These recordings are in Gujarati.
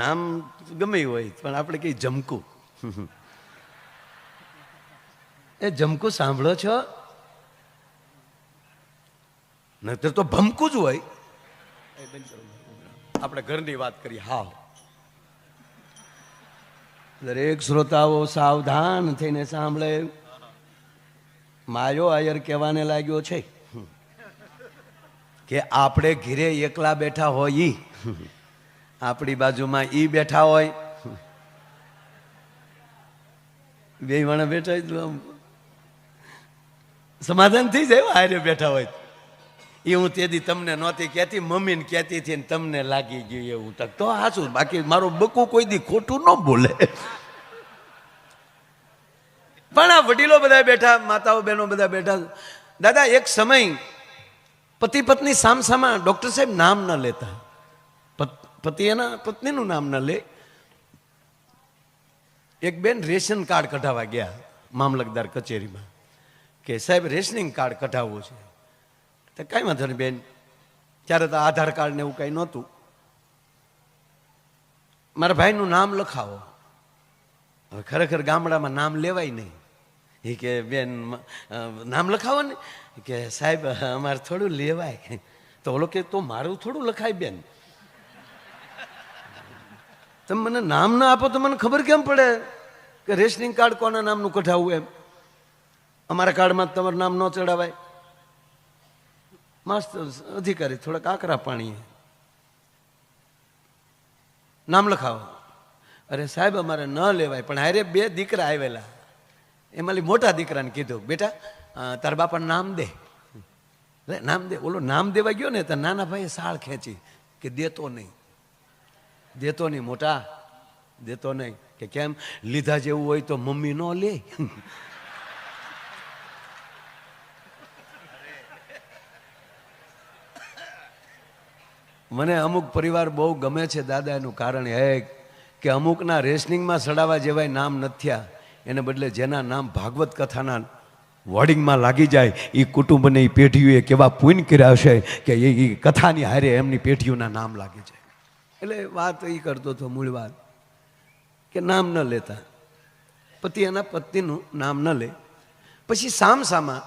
નામ ગમે હોય પણ આપણે કઈ જમકું. એ જમકું સાંભળો છો? નહીતર તો ભમકું જ હોય. આપણે ઘરની વાત કરીએ. હા, દરેક શ્રોતાઓ સાવધાન થઈને સાંભળે. માયો આયર કહેવાને લાગ્યો છે કે આપણે ઘીરે એકલા બેઠા હોય, આપણી બાજુમાં ઈ બેઠા હોય, બે વાણા બેઠા હોય, સમાધાન થઈ જાય. હારે બેઠા હોય એ હું તેથી તમને નહોતી કહેતી, મમ્મીને કહેતી હતી ને તમને લાગી ગયું એવું. તો હાચું, બાકી મારું બકું કોઈ દી ખોટું ન બોલે. પણ આ વડીલો બધા બેઠા, માતાઓ બહેનો બધા બેઠા. દાદા એક સમય પતિ પત્ની સામસામા, ડોક્ટર સાહેબ નામ ન લેતા, પતિ એના પત્નીનું નામ ન લે. એક બેન રેશન કાર્ડ કઢાવવા ગયા મામલતદાર કચેરીમાં કે સાહેબ રેશનિંગ કાર્ડ કઢાવવું છે. તો કાંઈ વાંધો નહીં બેન, ત્યારે તો આધાર કાર્ડ ને એવું કાંઈ નહોતું. મારા ભાઈનું નામ લખાવો. હવે ખરેખર ગામડામાં નામ લેવાય નહીં. એ કે બેન નામ લખાવો ને, કે સાહેબ અમારે થોડું લેવાય. તો ઓલો કે તો મારું થોડું લખાય બેન, તમે મને નામ ના આપો તો મને ખબર કેમ પડે કે રેશનિંગ કાર્ડ કોના નામનું કઢાવવું એમ? અમારા કાર્ડમાં તમારું નામ ન ચડાવાય. માસ્ટર અધિકારી થોડાક આકરા પાણીએ, નામ લખાવો. અરે સાહેબ અમારે ન લેવાય. પણ હારે બે દીકરા આવેલા, એમાં મોટા દીકરાને કીધું બેટા તારા બાપાનું નામ દે. નામ દે. ઓલો નામ દેવા ગયો ને તો નાના ભાઈએ સાળ ખેંચી કે દેતો નહીં, દેતો નહીં મોટા, દેતો નહીં. કે કેમ? લીધા જેવું હોય તો મમ્મી ન લે. મને અમુક પરિવાર બહુ ગમે છે દાદા. એનું કારણ એ કે અમુકના રેશનિંગમાં સડાવા જેવાય નામ નથી થયા. એને બદલે જેના નામ ભાગવત કથાના વર્ડિંગમાં લાગી જાય એ કુટુંબને એ પેઢીઓએ કેવા પુણ્ય કર્યા છે કે એ કથાની હારે એમની પેઢીઓના નામ લાગી જાય. એટલે વાત એ કરતો હતો, મૂળ વાત કે નામ ન લેતા. પતિ એના પત્નીનું નામ ન લે. પછી સામસામા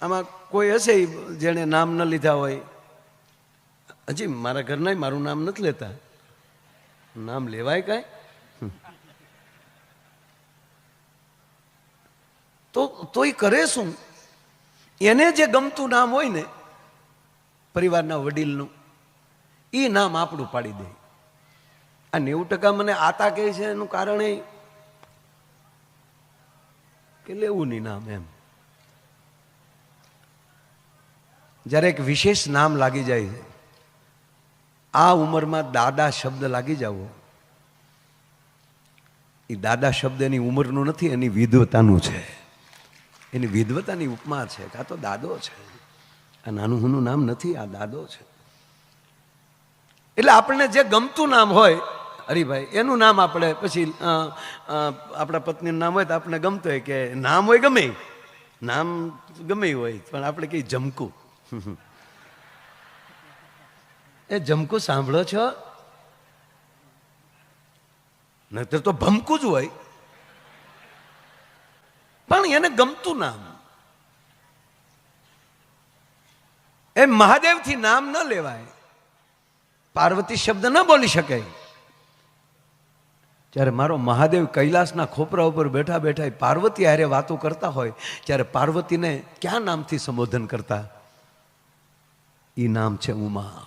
આમાં કોઈ હશે જેણે નામ ન લીધા હોય. હજી મારા ઘરના મારું નામ નથી લેતા. નામ લેવાય કાંઈ? તો એ કરે શું? એને જે ગમતું નામ હોય ને પરિવારના વડીલનું, એ નામ આપણું પાડી દે. આ 90% મને આતા કહે છે એનું કારણ એ કે લેવું નહીં નામ એમ. જ્યારે એક વિશેષ નામ લાગી જાય છે, આ ઉંમરમાં દાદા શબ્દ લાગી જાવો, એ દાદા શબ્દ એની ઉંમરનું નથી, એની વિદ્વતાનું છે. એની વિદ્વતાની ઉપમા છે કે આ તો દાદો છે. આ નાનું હુનું નામ નથી, આ દાદો છે. એટલે આપણને જે ગમતું નામ હોય હરિભાઈ, એનું નામ આપણે પછી આપણા પત્નીનું નામ હોય તો આપણે ગમતું હોય કે નામ હોય ગમે, નામ ગમે હોય પણ આપણે કઈ જમકું. એ જમકું સાંભળો છો? નહીતર તો ભમકું જ હોય. પણ એને ગમતું નામ. એ મહાદેવથી નામ ન લેવાય. પાર્વતી શબ્દ ન બોલી શકે. જ્યારે મારો મહાદેવ કૈલાસના ખોપરા ઉપર બેઠા બેઠા પાર્વતી હારે વાતો કરતા હોય, ત્યારે પાર્વતીને ક્યાં નામથી સંબોધન કરતા? એ નામ છે ઉમા.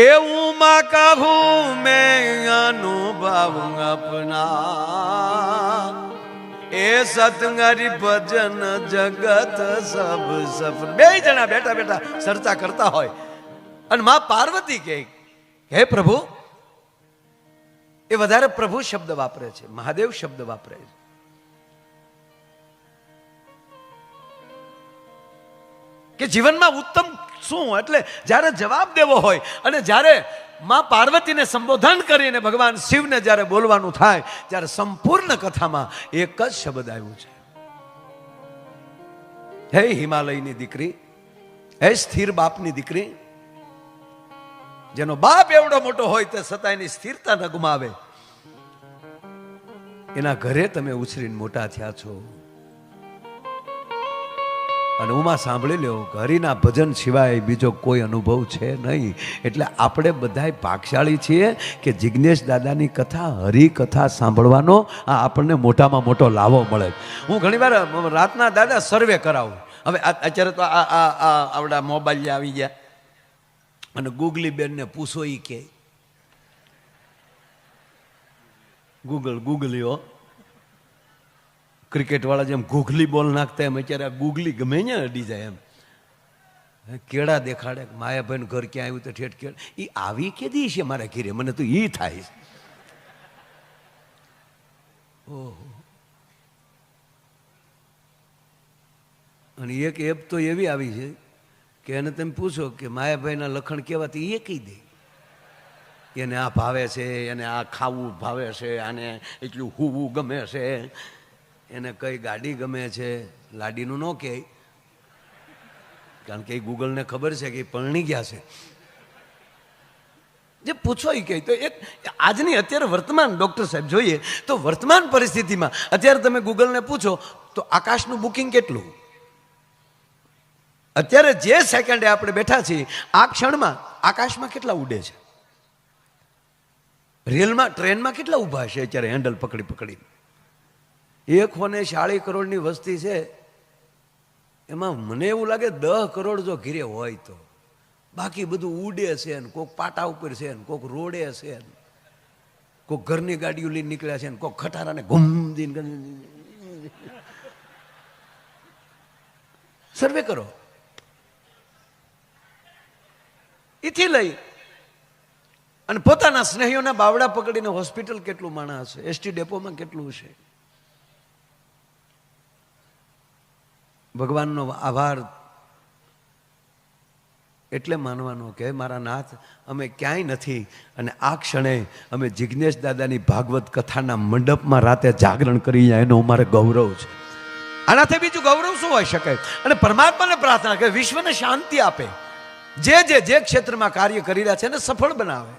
એ ઉમા કહું મેં અનુભવ અપના, એ સતંગરી ભજન જગત સબ સફર. બે જણા બેઠા બેઠા ચર્ચા કરતા હોય અને માં પાર્વતી કહે હે પ્રભુ. એ વધારે પ્રભુ શબ્દ વાપરે છે, મહાદેવ શબ્દ વાપરે છે. કે જીવનમાં ઉત્તમ શું? એટલે જ્યારે જવાબ દેવો હોય અને જ્યારે માં પાર્વતીને સંબોધન કરીને ભગવાન શિવને જ્યારે બોલવાનું થાય, ત્યારે સંપૂર્ણ કથામાં એક જ શબ્દ આવ્યું છે, હે હિમાલયની દીકરી, હે સ્થિર બાપની દીકરી, જેનો બાપ એવડો મોટો હોય તે છતાં એની સ્થિરતા ન ગુમાવે, એના ઘરે તમે ઉછરીને મોટા થયા છો. અને ઉમાં સાંભળી લ્યો, હરિના ભજન સિવાય બીજો કોઈ અનુભવ છે નહીં. એટલે આપણે બધાય ભાગશાળી છીએ કે જિજ્ઞેશ દાદાની કથા, હરિકથા સાંભળવાનો આ આપણને મોટામાં મોટો લાવો મળે. હું ઘણીવાર રાતના દાદા સર્વે કરાવું. હવે અત્યારે તો આવડા મોબાઈલ આવી ગયા, અને ગૂગલી બેનને પૂછો ઈ કે ગૂગલીઓ ક્રિકેટ વાળા જેમ ગૂગલી બોલ નાખતા એમ અત્યારે ગૂગલી ગમે ને અડી જાય એમ. કેળા દેખાડે, માયાભાઈ ઘર ક્યાં આવ્યું તો ઠેઠ કેળ એ આવી કેદી છે મારા ઘીરે, મને તો ઈ થાય. ઓહો. અને એક એપ તો એવી આવી છે કે એને તમે પૂછો કે માયાભાઈના લખણ કેવાથી એ કહી દે. એને આ ભાવે છે, એને આ ખાવું ભાવે છે, આને એટલું હુવું ગમે છે, એને કઈ ગાડી ગમે છે. લાડીનું ન કહે, કારણ કે એ ગૂગલને ખબર છે કે એ પરણી ગયા છે. જે પૂછો એ કહે. તો એક આજની અત્યારે વર્તમાન ડૉક્ટર સાહેબ જોઈએ તો વર્તમાન પરિસ્થિતિમાં અત્યારે તમે ગૂગલને પૂછો તો આકાશનું બુકિંગ કેટલું, અત્યારે જે સેકન્ડે આપણે બેઠા છીએ આ ક્ષણમાં આકાશમાં કેટલા ઉડે છે, રેલમાં ટ્રેનમાં કેટલા ઊભા છે અત્યારે હેન્ડલ પકડી પકડીને. 140 કરોડની વસ્તી છે, એમાં મને એવું લાગે 10 કરોડ જો ઘીરે હોય તો, બાકી બધું ઉડે છે ને કોઈક પાટા ઉપર છે ને કોઈક રોડે છે ને કોઈક ઘરની ગાડીઓ લઈને નીકળ્યા છે ને કોઈક ખટારાને ઘૂમદીને. સર્વે કરો. એથી લઈ અને પોતાના સ્નેહીઓના બાવડા પકડીને હોસ્પિટલ કેટલું માણસ છે, એસટી ડેપોમાં કેટલું છે. ભગવાનનો આભાર એટલે માનવાનો કે મારા નાથ અમે ક્યાંય નથી, અને આ ક્ષણે અમે જિજ્ઞેશ દાદાની ભાગવત કથાના મંડપમાં રાતે જાગરણ કરી એનો અમારે ગૌરવ છે. આનાથી બીજું ગૌરવ શું હોઈ શકે. અને પરમાત્માને પ્રાર્થના કે વિશ્વને શાંતિ આપે, જે ક્ષેત્રમાં કાર્ય કરી રહ્યા છે એને સફળ બનાવે.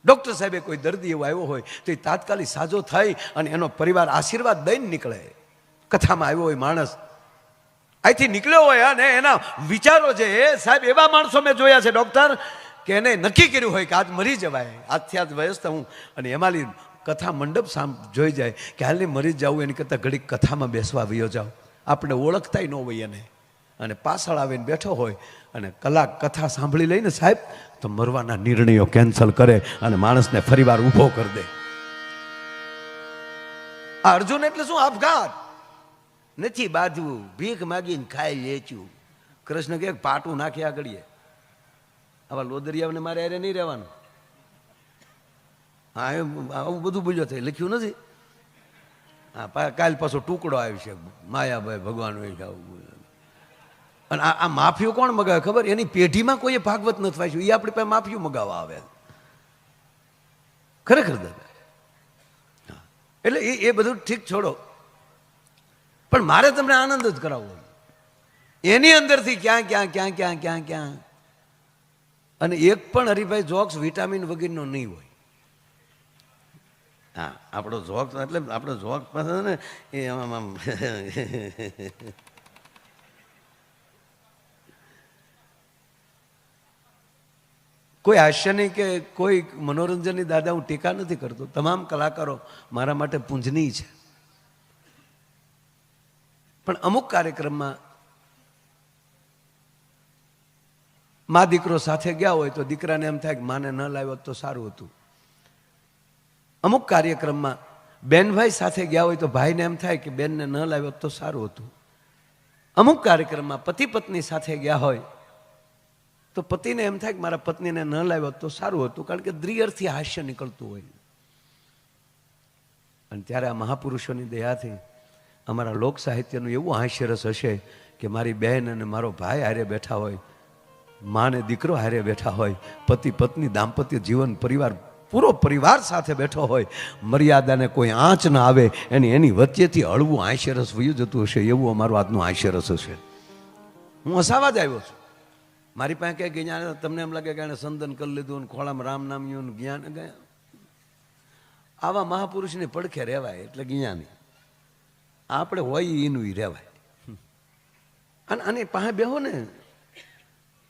ડૉક્ટર સાહેબે કોઈ દર્દી એવો આવ્યો હોય તો એ તાત્કાલિક સાજો થઈ અને એનો પરિવાર આશીર્વાદ દઈને નીકળે. કથામાં આવ્યો હોય માણસ અહીંથી નીકળ્યો હોય અને એના વિચારો છે એ સાહેબ એવા માણસો મેં જોયા છે ડૉક્ટર કે એને નક્કી કર્યું હોય કે આજ મરી જવાય, આજથી આજ વયસ્ત હું, અને એમાંની કથા મંડપ જોઈ જાય કે હાલની મરી જવું એની કરતાં ઘડીક કથામાં બેસવા વયો જાઓ. આપણે ઓળખતાય ન હોય એને, અને પાછળ આવીને બેઠો હોય અને કલાક કથા સાંભળી લઈને સાહેબ તો મરવાના નિર્ણયો કેન્સલ કરે અને માણસને ફરીવાર ઊભો કરી દે. આ અર્જુન એટલે શું? આપઘાત નથી બાંધવું, ભીખ માગીને ખાઈ લેચ્યું. કૃષ્ણ કે પાટું નાખી આગળીએ. આવા લોદરિયાને મારે અરે નહીં રહેવાનું. હા આવું બધું બોલ્યો થાય, લખ્યું નથી. હા કાલ પાછો ટુકડો આવી છે, માયાભાઈ ભગવાન હોય આવું. અને આ માફીઓ કોણ મગાવે ખબર? એની પેઢીમાં કોઈએ ભાગવત નથી વાંચ્યું, એ આપણી પાસે માફીઓ મગાવવા આવે. ખરેખર દાદા. એટલે એ બધું ઠીક છોડો, પણ મારે તમને આનંદ જ કરાવવો. એની અંદરથી ક્યાં અને એક પણ હરિભાઈ જોક્સ વિટામિન વગરનો નહીં હોય. હા આપણો જોક એટલે આપણો જોક પાસે ને એ આમ કોઈ હાસ્યની કે કોઈ મનોરંજનની દાદા હું ટીકા નથી કરતો. તમામ કલાકારો મારા માટે પૂંજનીય છે, પણ અમુક કાર્યક્રમમાં મા દીકરો સાથે ગયા હોય તો દીકરાને એમ થાય કે માને ન લાવ્યો તો સારું હતું. અમુક કાર્યક્રમમાં બેનભાઈ સાથે ગયા હોય તો ભાઈને એમ થાય કે બેનને ન લાવ્યો તો સારું હતું. અમુક કાર્યક્રમમાં પતિ પત્ની સાથે ગયા હોય તો પતિને એમ થાય કે મારા પત્નીને ન લાવ્યો તો સારું હતું, કારણ કે દ્રિઅર્થી હાસ્ય નીકળતું હોય. અને ત્યારે આ મહાપુરુષોની દયાથી અમારા લોક સાહિત્યનું એવું હાસ્યરસ હશે કે મારી બહેન અને મારો ભાઈ હારે બેઠા હોય, મા ને દીકરો હારે બેઠા હોય, પતિ પત્ની દાંપત્ય જીવન પરિવાર પૂરો પરિવાર સાથે બેઠો હોય, મર્યાદાને કોઈ આંચ ના આવે એની વચ્ચેથી હળવું હાસ્યરસ વયું જતું હશે, એવું અમારું આજનું હાસ્યરસ હશે. હું હસાવા જ આવ્યો છું. મારી પાસે ક્યાંય જ્ઞાન, તમને એમ લાગે કે એને સંદન કરી લીધું ને ખોળામાં રામ નામ્યું જ્ઞાન ગયા. આવા મહાપુરુષની પડખે રહેવાય એટલે જ્ઞાની. આપણે હોય એનું રહેવાય. અને આની પાસે બેહો ને,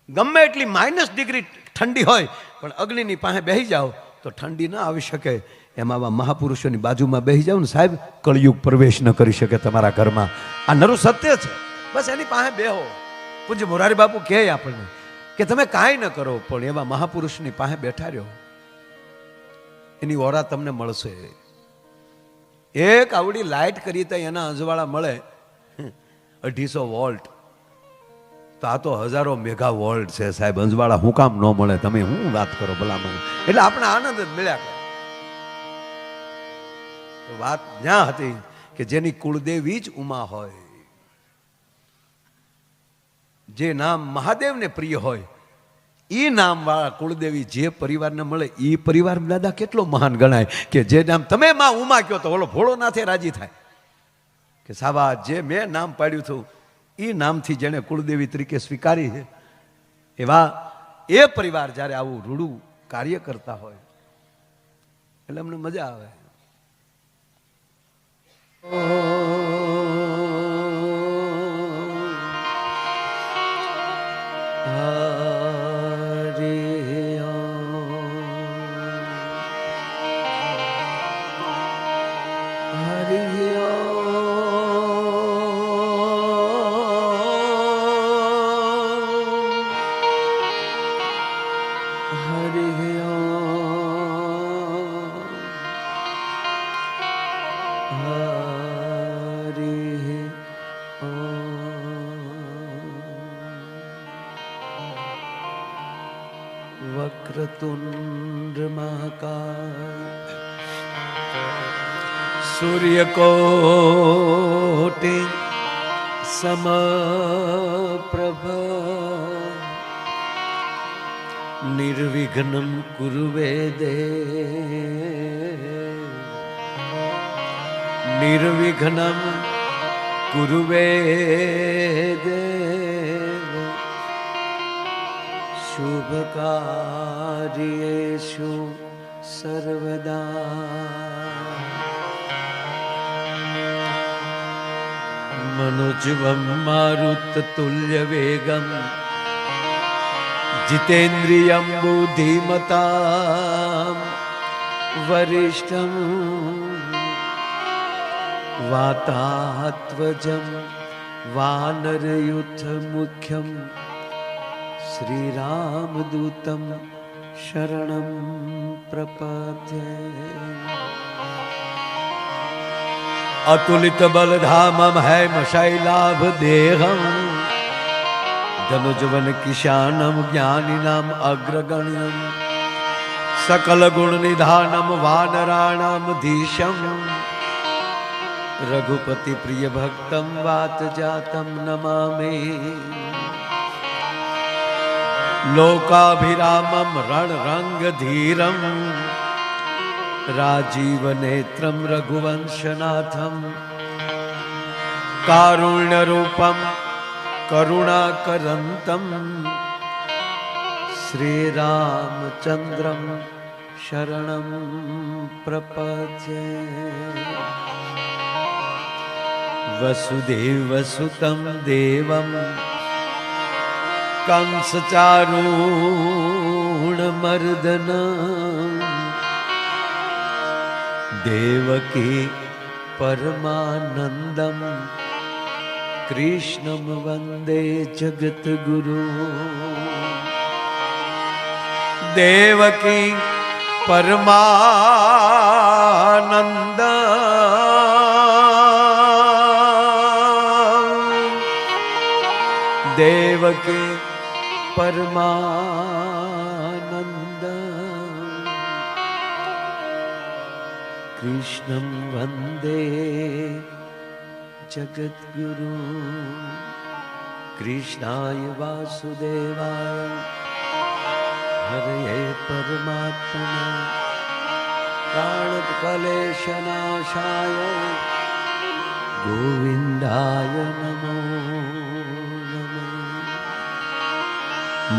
ગમે એટલી -ડિગ્રી ઠંડી હોય પણ અગ્નિની પાસે બેસી જાઓ તો ઠંડી ના આવી શકે. એમ આવા મહાપુરુષોની બાજુમાં બેસી જાવ ને સાહેબ, કળિયુગ પ્રવેશ ન કરી શકે તમારા ઘરમાં. આ નરું સત્ય છે. બસ એની પાસે બેહો. પૂજ્ય મોરારી બાપુ કહે આપણને કે તમે કાંઈ ન કરો પણ એવા મહાપુરુષની પાસે બેઠા રહ્યો, એની ઓરા તમને મળશે. એક આવડી લાઇટ કરી તો એના અજવાળા મળે 250 વોલ્ટ, તો આ તો હજારો મેગા વોલ્ટ છે સાહેબ. અંજવાળા હું કામ ન મળે? તમે હું વાત કરો ભલામણ. એટલે આપણે આનંદ જ મળ્યા કરે. વાત ત્યાં હતી કે જેની કુળદેવી જ ઉમા હોય, જે નામ મહાદેવને પ્રિય હોય, એ નામ વાળા કુળદેવી જે પરિવારને મળે એ પરિવાર દાદા કેટલો મહાન ગણાય. કે જે નામ તમે માં ઉમા કહો તો ઓલો ભોળો નાથે રાજી થાય કે સાવા જે મેં નામ પાડ્યું હતું એ નામથી જેને કુળદેવી તરીકે સ્વીકારી છે, એવા એ પરિવાર જ્યારે આવું રૂડું કાર્ય કરતા હોય એટલે અમને મજા આવે. वक्रतुंड महाकाय सूर्यकोटि समप्रभ निर्विघ्नं कुरुवे देव निर्विघ्नं कुरुवे देव शुभ कार्येषु सर्वदा मनोजवं मारुततुल्य वेगं जितेन्द्रियं बुद्धिमतां वरिष्ठं वातात्वजं वानरयूथ मुख्यं श्री रामदूतं शरणं प्रपद्ये अतुलित बलधामं हैमशैलाभ देहं धनुजवन किशानं ज्ञानिनाम् अग्रगण्यं सकल गुण निधानं वानराणां धीशं रघुपति प्रिय भक्तं वात जातं नमामि लोकाभिरामं रणरंगधीरं राजीवनेत्रं रघुवंशनाथं कारुण्यरूपं करुणाकरन्तं श्रीरामचन्द्रं शरणं प्रपद्ये वसुदेवसुतं देवं कंसचारूणमर्दन देवकी परमानन्दं कृष्णं वन्दे जगद्गुरु देवकी परमानन्द देवकी परमानंद कृष्णं वन्दे जगद्गुरु कृष्णाय वासुदेवाय हरये परमात्मने प्रणतक्लेशनाशाय गोविन्दाय नमो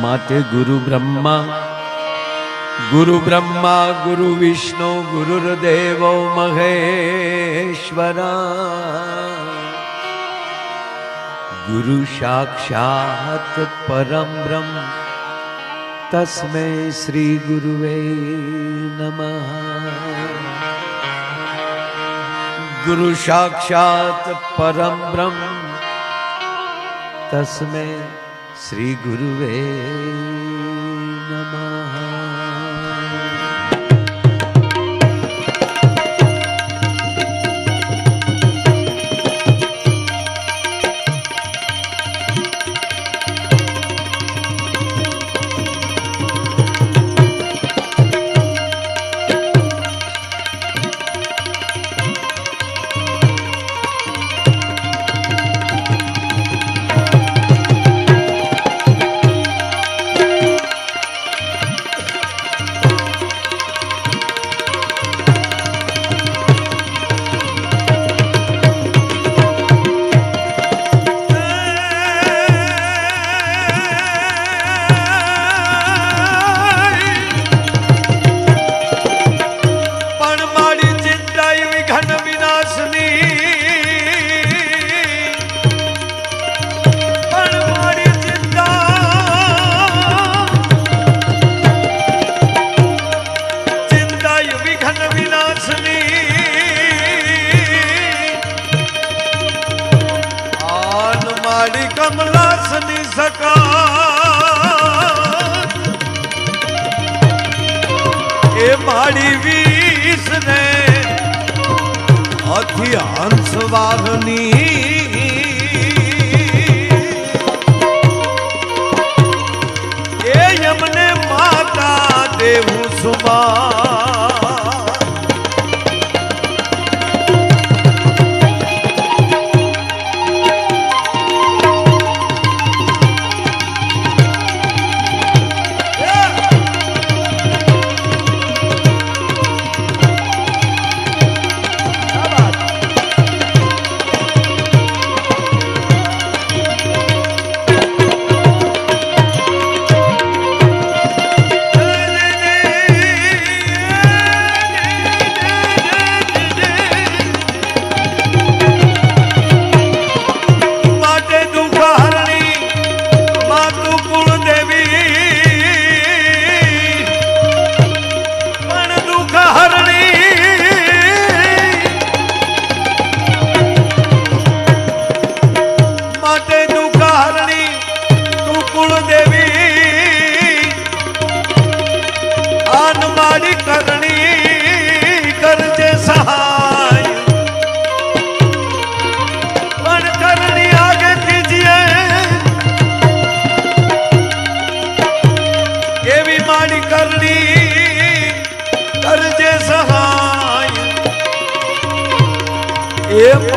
माते गुरु ब्रह्मा गुरु विष्णु गुरुर्देवो महेश्वरा गुरु साक्षात् परम ब्रह्म तस्मै श्री गुरुवे नमः। गुरु साक्षात् परम ब्रह्म तस्मै श्री गुरुवे नमः। कमलासनी सका ए माड़ी वीस ने अथी हंस वाहनी ए यमने माता देवु सुमा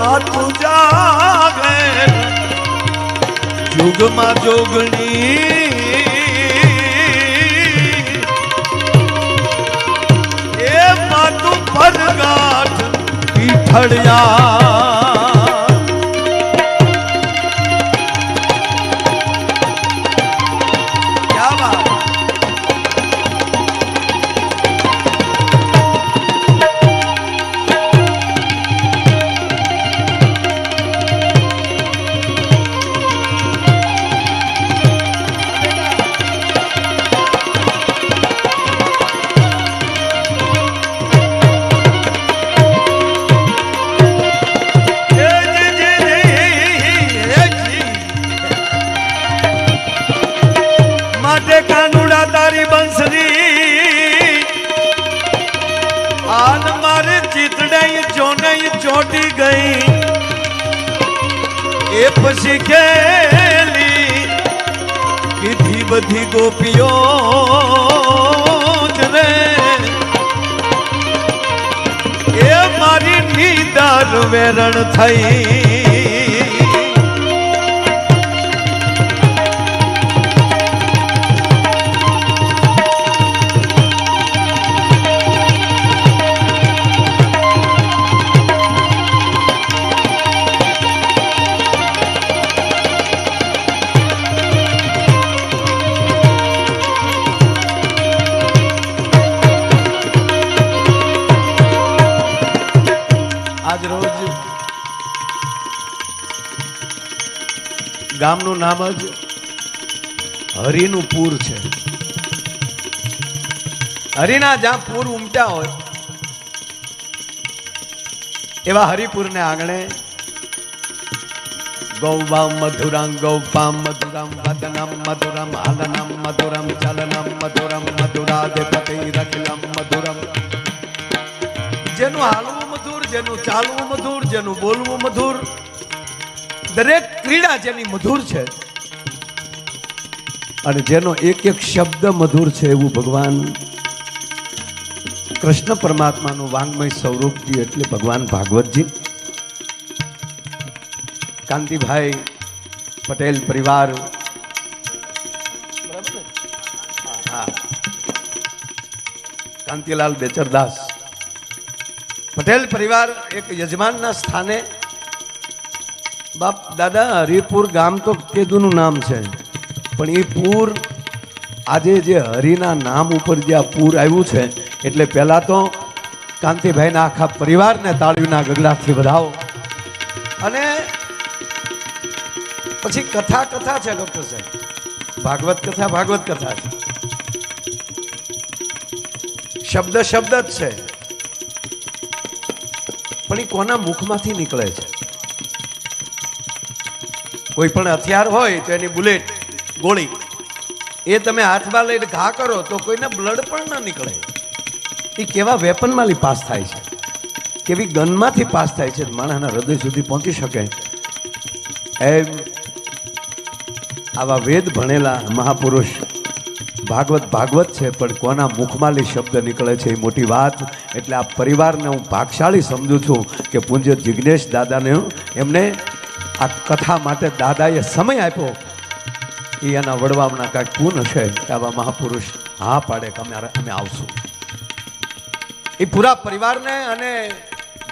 मातु जागे जुग मा जोगणी ए मातु परगाठ पीठड़िया ચોટી ગઈ એ પછી ખેલી કીધી બધી ગોપીઓ જ રે એ મારી નીદાર વેરણ થઈ ગામનું નામ જ હરિનું પૂર છે. હરિના જ્યાં પૂર ઉમટ્યા હોય એવા હરિપુરને આંગણે ગૌવામ મધુરમ ગૌપામ મધુરમ વદનમ મધુરમ હલનમ મધુરમ ચલનમ મધુરમ મધુરાધિપતિ રખિલમ મધુરમ. જેનું હાલવું મધુર, જેનું ચાલવું મધુર, જેનું બોલવું મધુર, દરેક ક્રીડા જેની મધુર છે અને જેનો એક એક શબ્દ મધુર છે એવું ભગવાન કૃષ્ણ પરમાત્માનું વાંગમય સ્વરૂપથી એટલે ભગવાન ભાગવતજી. કાંતિભાઈ પટેલ પરિવાર, હા, કાંતિલાલ બેચરદાસ પટેલ પરિવાર એક યજમાનના સ્થાને. બાપ દાદા, હરિપુર ગામ તો કેદુનું નામ છે, પણ એ પૂર આજે જે હરિના નામ ઉપર જે આ પૂર આવ્યું છે એટલે પહેલા તો કાંતિભાઈના આખા પરિવારને તાળીઓના ગગડાથી વધાવો. અને પછી કથા છે ડોક્ટર સાહેબ, ભાગવત કથા છે, શબ્દ જ છે, પણ એ કોના મુખમાંથી નીકળે છે? કોઈ પણ હથિયાર હોય તો એની બુલેટ, ગોળી, એ તમે હાથમાં લઈને ઘા કરો તો કોઈને બ્લડ પણ ના નીકળે. એ કેવા વેપનમાંથી પાસ થાય છે, કેવી ગનમાંથી પાસ થાય છે, માણસના હૃદય સુધી પહોંચી શકે. એમ આવા વેદ ભણેલા મહાપુરુષ ભાગવત છે, પણ કોના મુખમાંથી શબ્દ નીકળે છે એ મોટી વાત. એટલે આ પરિવારને હું ભાગશાળી સમજું છું કે પૂજ્ય જિજ્ઞેશ દાદાને એમને આ કથા માટે દાદાએ સમય આપ્યો. એ એના વડવામાં કાંઈક પૂન હશે કે આવા મહાપુરુષ હા પાડે કે અમે આવશું. એ પૂરા પરિવારને અને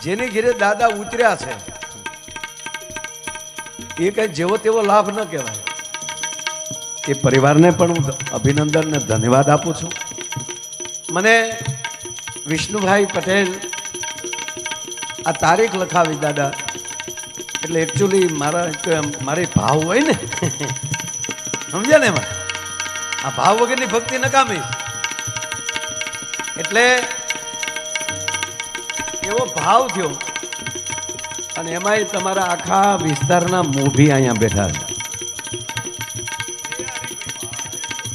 જેની ઘેરે દાદા ઉતર્યા છે એ કઈ જેવો તેવો લાભ ન કહેવાય. એ પરિવારને પણ હું અભિનંદન ને ધન્યવાદ આપું છું. મને વિષ્ણુભાઈ પટેલ આ તારીખ લખાવી દાદા, એટલે એકચ્યુઅલી મારી ભાવ હોય ને સમજ્યા ને, એમાં આ ભાવ વગરની ભક્તિ નકામી. એટલે એવો ભાવ થયો અને એમાંય તમારા આખા વિસ્તારના મોભી અહીંયા બેઠા છે.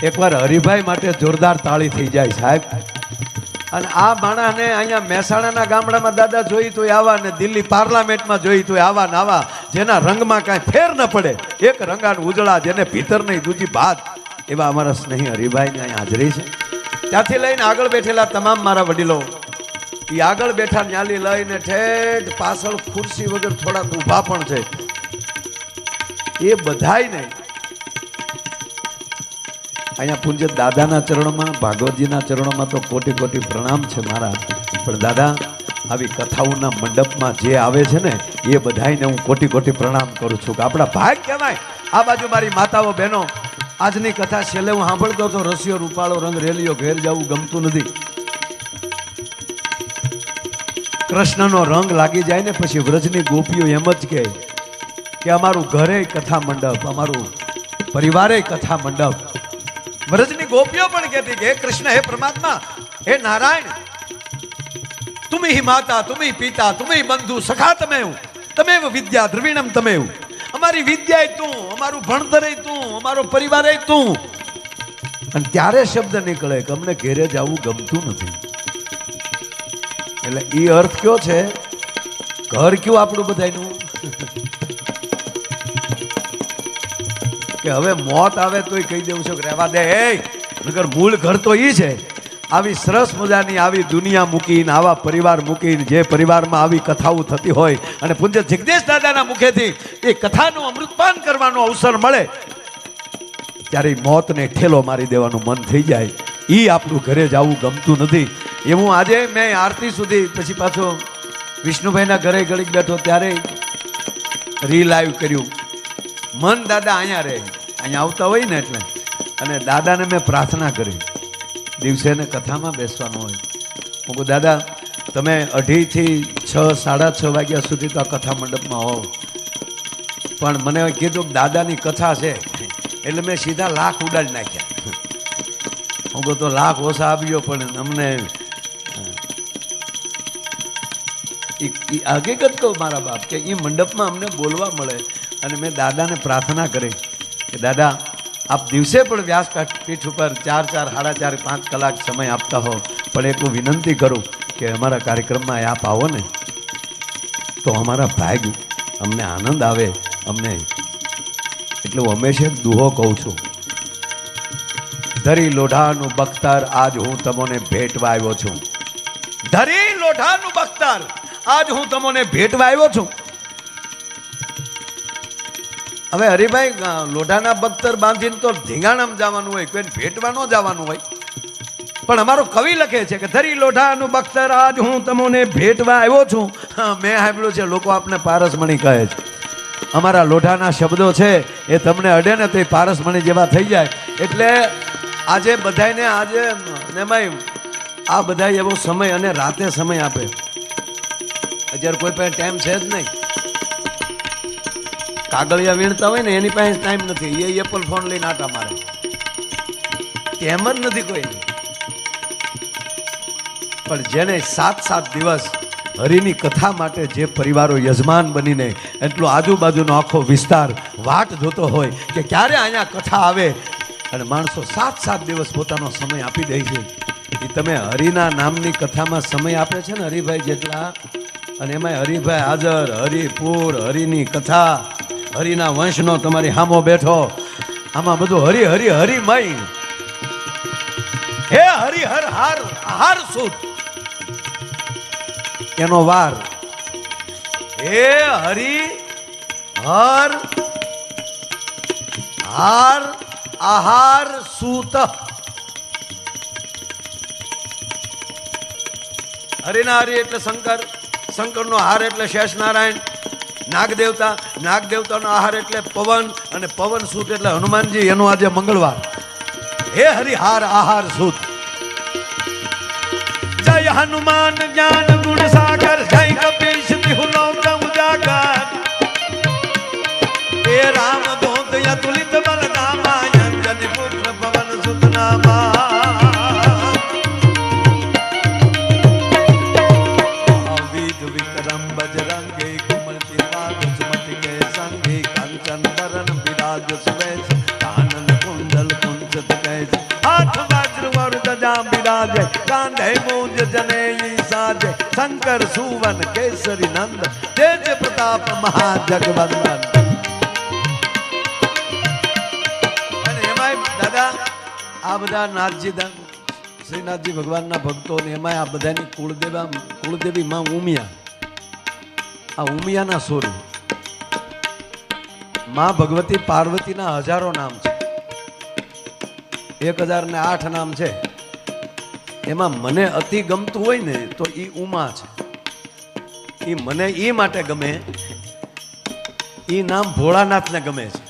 એકવાર હરિભાઈ માટે જોરદાર તાળી થઈ જાય સાહેબ. અને આ માણસને અહીંયા મહેસાણાના ગામડામાં દાદા જોઈ તો આવા, ને દિલ્હી પાર્લામેન્ટમાં જોઈ તો આવા ને આવા, જેના રંગમાં કાંઈ ફેર ન પડે, એક રંગાન ઉજળા, જેને ભીતર નહીં દૂજી બાદ, એવા અમારા સ્નેહી હરિભાઈની અહીંયા હાજરી છે. ત્યાંથી લઈને આગળ બેઠેલા તમામ મારા વડીલો, એ આગળ બેઠા ન્યાલી લઈને ઠેઠ પાછળ ખુરશી વગર થોડાક ઊભા પણ છે, એ બધાય નહીં અહીંયા પૂજ્ય દાદાના ચરણોમાં, ભાગવતજીના ચરણોમાં તો કોટી કોટી પ્રણામ છે મારા. પણ દાદા, આવી કથાઓના મંડપમાં જે આવે છે ને એ બધાને હું કોટી કોટી પ્રણામ કરું છું કે આપણા ભાગ કહેવાય. આ બાજુ મારી માતાઓ બહેનો, આજની કથા છેલ્લે હું સાંભળતો તો રસિયો રૂપાળો રંગ રેલિયો ઘેર જવું ગમતું નથી. કૃષ્ણનો રંગ લાગી જાય ને પછી વ્રજની ગોપીઓ એમ જ કહે કે અમારું ઘરે કથા મંડપ, અમારું પરિવારે કથા મંડપ. વ્રજની ગોપીઓ પણ કહેતી કે હે કૃષ્ણ, હે પરમાત્મા, હે નારાયણ, તુમ હિ માતા, તુમ હિ પિતા, તુમ હિ બંધુ સખા તમેવ, તમેવ વિદ્યા દ્રવિણમ તમેવ. અમારી વિદ્યા તું, અમારું ભણતર તું, અમારો પરિવાર તું. અને ત્યારે શબ્દ નીકળે કે અમને ઘેરે જવું ગમતું નથી. એટલે એ અર્થ કયો છે? ઘર કયું આપણું બધાનું કે હવે મોત આવે તોય કહી દેવું છે કે રહેવા દે, નગર મૂળ ઘર તો ઈ છે. આવી સરસ મજાની આવી દુનિયા મૂકીને, આવા પરિવાર મૂકીને, જે પરિવારમાં આવી કથાઓ થતી હોય અને પૂજ્ય જગદીશ દાદાના મુખેથી એ કથાનું અમૃતપાન કરવાનો અવસર મળે ત્યારે મોતને ઠેલો મારી દેવાનું મન થઈ જાય. ઈ આપણું ઘરે જવું ગમતું નથી. એવું આજે મેં આરતી સુધી પછી પાછો વિષ્ણુભાઈના ઘરે ઘડીક બેઠો ત્યારે રીલાઈવ કર્યું. મન દાદા અહીંયા રહે, અહીંયા આવતા હોય ને એટલે. અને દાદાને મેં પ્રાર્થના કરી, દિવસે ને કથામાં બેસવાનું હોય. હું કહું દાદા, તમે 2:30 થી 6, 6:30 વાગ્યા સુધી તો આ કથા મંડપમાં હોવ, પણ મને કીધું કે દાદાની કથા છે એટલે મેં સીધા લાખ ઉડાડી નાખ્યા. હું કહું તો લાખ ઓછા આવ્યો પણ અમને હકીકત કહું મારા બાપ કે એ મંડપમાં અમને બોલવા મળે. અને મેં દાદાને પ્રાર્થના કરી કે દાદા આપ દિવસે પણ વ્યાસપીઠ ઉપર 4, 4, 4.5, 5 કલાક સમય આપતા હો, પણ એક હું વિનંતી કરું કે અમારા કાર્યક્રમમાં આપ આવો ને તો અમારા ભાગ અમને આનંદ આવે અમને. એટલે હું હંમેશા એક દુહો કહું છું, ધરી લોઢાનું બખ્તર આજ હું તમને ભેટવા આવ્યો છું. ધરી લોઢાનું બખ્તર આજ હું તમને ભેટવા આવ્યો છું. હવે હરિભાઈ લોઢાના બખ્તર બાંધીને તો ધીંગાણામાં જવાનું હોય, કોઈને ભેટવા ન જવાનું હોય. પણ અમારો કવિ લખે છે કે ધરી લોઢાનું બખ્તર આજ હું તમને ભેટવા આવ્યો છું. મેં સાંભળ્યું છે લોકો આપને પારસમણી કહે છે. અમારા લોઢાના શબ્દો છે એ તમને અડે ને તો એ પારસમણી જેવા થઈ જાય. એટલે આજે બધાને આજે એમાં આ બધા એવો સમય અને રાતે સમય આપે. અત્યારે કોઈ પાસે ટાઈમ છે જ નહીં. કાગળિયા વીણતા હોય ને એની પાસે ટાઈમ નથી, એ એપલ ફોન લઈને આટા મારે. ટાઈમ જ નથી કોઈ. પણ જેને 7 દિવસ હરિની કથા માટે જે પરિવારો યજમાન બનીને એટલો આજુબાજુનો આખો વિસ્તાર વાટ જોતો હોય કે ક્યારે અહીંયા કથા આવે, અને માણસો 7 દિવસ પોતાનો સમય આપી દે છે. એ તમે હરિના નામની કથામાં સમય આપે છે ને હરિભાઈ જેટલા, અને એમાં હરિભાઈ હાજર, હરિપુર, હરિની કથા, હરિના વંશનો તમારી હામો બેઠો, આમાં બધું હરિ હરિ હરિમય. હે હરિ હર હાર હાર સુત એનો વાર. હે હરિ હર હાર આહાર સૂત. હરિના હરિ એટલે શંકર, શંકરનો હાર એટલે શેષ નારાયણ, નાગદેવતા, નાગદેવતાનો આહાર એટલે પવન, અને પવન સૂત એટલે હનુમાનજી. એનો આજે મંગળવાર. હે હરિ હાર આહાર સૂત. જય હનુમાન જ્ઞાન ગુણ સાગર, જય કપીશ તિહુ લોક ઉજાગર. હે રામ દૂત અતુલિત બલધામા, અંજની પુત્ર પવન સુત નામા. વિધ વિક્રમ બજરંગે કુમતિ કાજ સુમતિ કે સંગે, કંચન બરન વિરાજ સુવેશ, કાનન કુંડલ કુંચિત કેશ. હાથ વज्र वरुद जा विराजे, कांधे मूंज जनेयी साजे. शंकर सुवन केसरी नंद, तेज प्रताप महाजगवंदन. અને એમાંય દાદા આ બધા નાથજી શ્રીનાથજી ભગવાનના ભક્તો ને એમાંય આ બધાની કુળદેવી માં ઉમિયા. આ ઉમિયાના સ્વરૂપ માં ભગવતી પાર્વતીના હજારો નામ છે, 1008 નામ છે. એમાં મને અતિ ગમતું હોય ને તો ઈ ઉમા છે. ઈ મને ઈ માટે ગમે, ઈ નામ ભોળાનાથને ગમે છે.